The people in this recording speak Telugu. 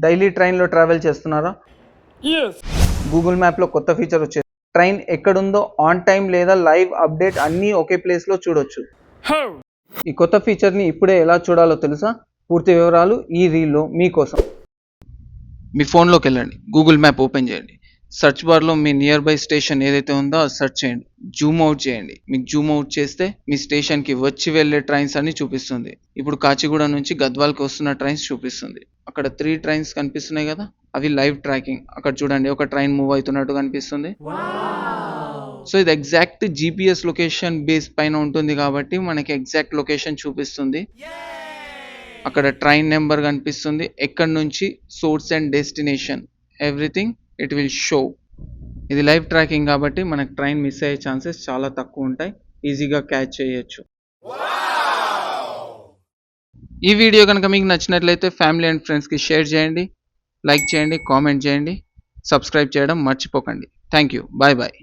డైలీ ట్రైన్లో ట్రావెల్ చేస్తున్నారా? గూగుల్ మ్యాప్లో కొత్త ఫీచర్ వచ్చేది. ట్రైన్ ఎక్కడుందో ఆన్ టైం లేదా లైవ్ అప్డేట్ అన్నీ ఒకే ప్లేస్లో చూడొచ్చు. ఈ కొత్త ఫీచర్ని ఇప్పుడే ఎలా చూడాలో తెలుసా? పూర్తి వివరాలు ఈ రీల్లో మీకోసం. మీ ఫోన్లోకి వెళ్ళండి, గూగుల్ మ్యాప్ ఓపెన్ చేయండి, సెర్చ్ బార్లో మీ నియర్ బై స్టేషన్ ఏదైతే ఉందో అది సెర్చ్ చేయండి, జూమ్ అవుట్ చేయండి. మీకు జూమ్ అవుట్ చేస్తే మీ స్టేషన్కి వచ్చి వెళ్ళే ట్రైన్స్ అన్ని చూపిస్తుంది. ఇప్పుడు కాచిగూడ నుంచి గద్వాల్కి వస్తున్న ట్రైన్స్ చూపిస్తుంది. అక్కడ 3 ట్రైన్స్ కనిపిస్తున్నాయి కదా, అవి లైవ్ ట్రాకింగ్. అక్కడ చూడండి, ఒక ట్రైన్ మూవ్ అవుతున్నట్టు కనిపిస్తుంది. సో ఇది ఎగ్జాక్ట్ జీపీఎస్ లొకేషన్ బేస్ పైన ఉంటుంది కాబట్టి మనకి ఎగ్జాక్ట్ లొకేషన్ చూపిస్తుంది. అక్కడ ట్రైన్ నెంబర్ కనిపిస్తుంది, ఎక్కడి నుంచి source and destination, everything it will show. ఇది లైవ్ ట్రాకింగ్ కాబట్టి మనకు ట్రైన్ మిస్ అయ్యే ఛాన్సెస్ చాలా తక్కువ ఉంటాయి, ఈజీగా క్యాచ్ చేయొచ్చు. ఈ వీడియో కనుక మీకు నచ్చినట్లయితే ఫ్యామిలీ అండ్ ఫ్రెండ్స్కి షేర్ చేయండి, లైక్ చేయండి, కామెంట్ చేయండి, సబ్స్క్రైబ్ చేయడం మర్చిపోకండి. Thank you, bye bye.